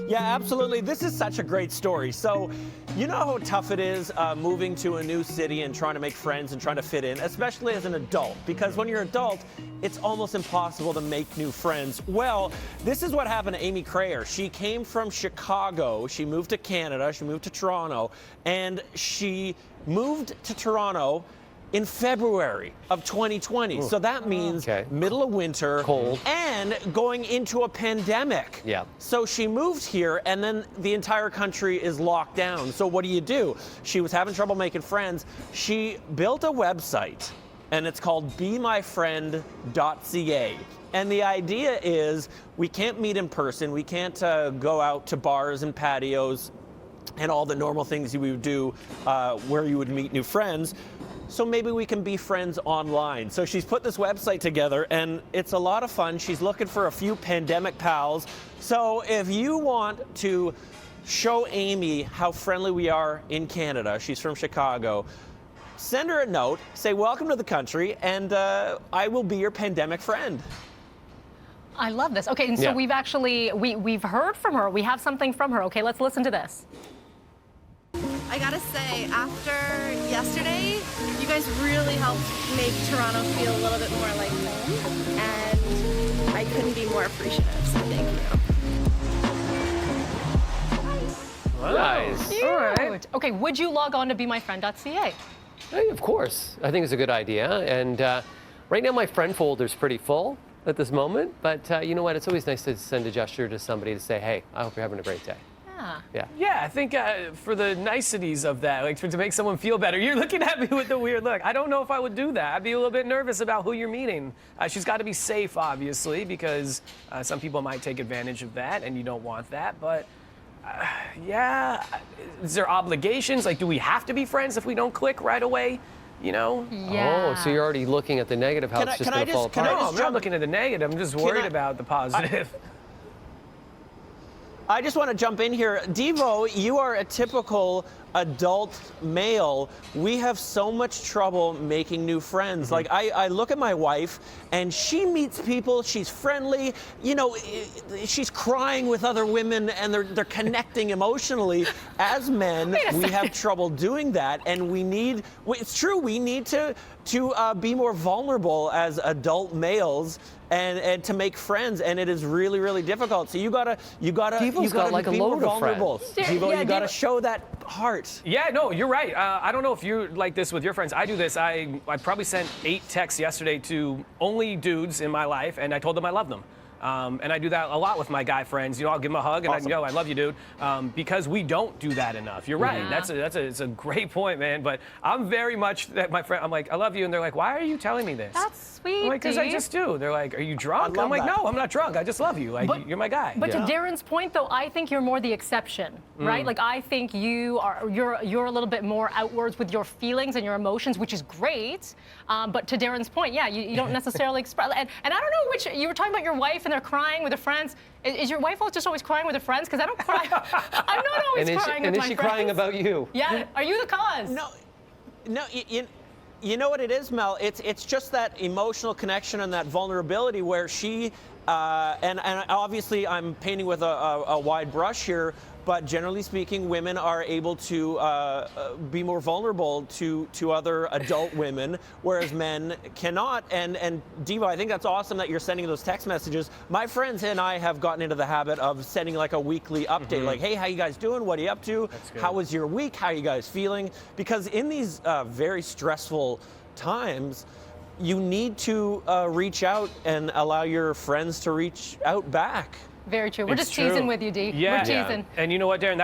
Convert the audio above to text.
Yeah, absolutely. This is such a great story. So, you know how tough it is moving to a new city and trying to make friends and trying to fit in, especially as an adult, because when you're an adult, it's almost impossible to make new friends. Well, this is what happened to Amy Creyer. She came from Chicago. She moved to Canada. She moved to Toronto, and she moved to Toronto in February of 2020. So that means middle of winter, cold, and going into a pandemic. Yeah. So she moved here, and then the entire country is locked down. So what do? She was having trouble making friends. She built a website, and it's called bemyfriend.ca. And the idea is we can't meet in person. We can't go out to bars and patios and all the normal things you would do where you would meet new friends. So maybe we can be friends online. So she's put this website together, and it's a lot of fun. She's looking for a few pandemic pals. So if you want to show Amy how friendly we are in Canada, she's from Chicago, send her a note, say welcome to the country, and I will be your pandemic friend. I love this. Okay, and so we've actually, we've heard from her. We have something from her. Okay, let's listen to this. I gotta say, after yesterday, you guys really helped make Toronto feel a little bit more like home, and I couldn't be more appreciative, so thank you. Nice. Cute. All right. Okay, would you log on to bemyfriend.ca? Hey, of course. I think it's a good idea. And right now my friend folder's pretty full at this moment, but you know what? It's always nice to send a gesture to somebody to say, hey, I hope you're having a great day. Yeah, I think for the niceties of that, like to make someone feel better. You're looking at me with the weird look. I don't know if I would do that. I'd be a little bit nervous about who you're meeting. She's got to be safe, obviously, because some people might take advantage of that, and you don't want that. But yeah, is there obligations? Like, do we have to be friends if we don't click right away? You know? Yeah. Oh, so you're already looking at the negative, how it's just going to fall apart. No, I'm not looking at the negative. I'm just worried about the positive. I just want to jump in here. Devo, you are a typical adult male. We have so much trouble making new friends. Like, I look at my wife, and she meets people, she's friendly, you know, she's crying with other women, and they're connecting emotionally. As men, we have trouble doing that, and we need, it's true, we need to be more vulnerable as adult males and to make friends, and it is really, really difficult. So you gotta like be more a load vulnerable. Devo, you gotta show that heart. Yeah, no, you're right. I don't know if you're like this with your friends. I do this. I probably sent 8 texts yesterday to only dudes in my life, and I told them I love them. And I do that a lot with my guy friends. You know, I'll give them a hug and I love you, dude. Because we don't do that enough. You're right. It's a great point, man. But I'm very much that my friend. I'm like, I love you, and they're like, why are you telling me this? That's sweet. I'm like, because I just do. They're like, are you drunk? I'm like, no, I'm not drunk. I just love you. Like, you're my guy. But to Darren's point, though, I think you're more the exception, right? Like, I think you're a little bit more outwards with your feelings and your emotions, which is great. But to Darren's point, yeah, you don't necessarily express. And I don't know which you were talking about your wife and they're crying with her friends. Is your wife just always crying with her friends? Because I don't cry. I'm not always crying with my friends. And is she crying about you? Yeah. Are you the cause? No. You know what it is, Mel? It's just that emotional connection and that vulnerability where she and obviously I'm painting with a wide brush here, but generally speaking, women are able to be more vulnerable to other adult women, whereas men cannot. And Devo, I think that's awesome that you're sending those text messages. My friends and I have gotten into the habit of sending like a weekly update, like, hey, how you guys doing? What are you up to? How was your week? How are you guys feeling? Because in these very stressful times, you need to reach out and allow your friends to reach out back. Very true. We're just teasing with you, D. Yeah. We're teasing. And you know what, Darren?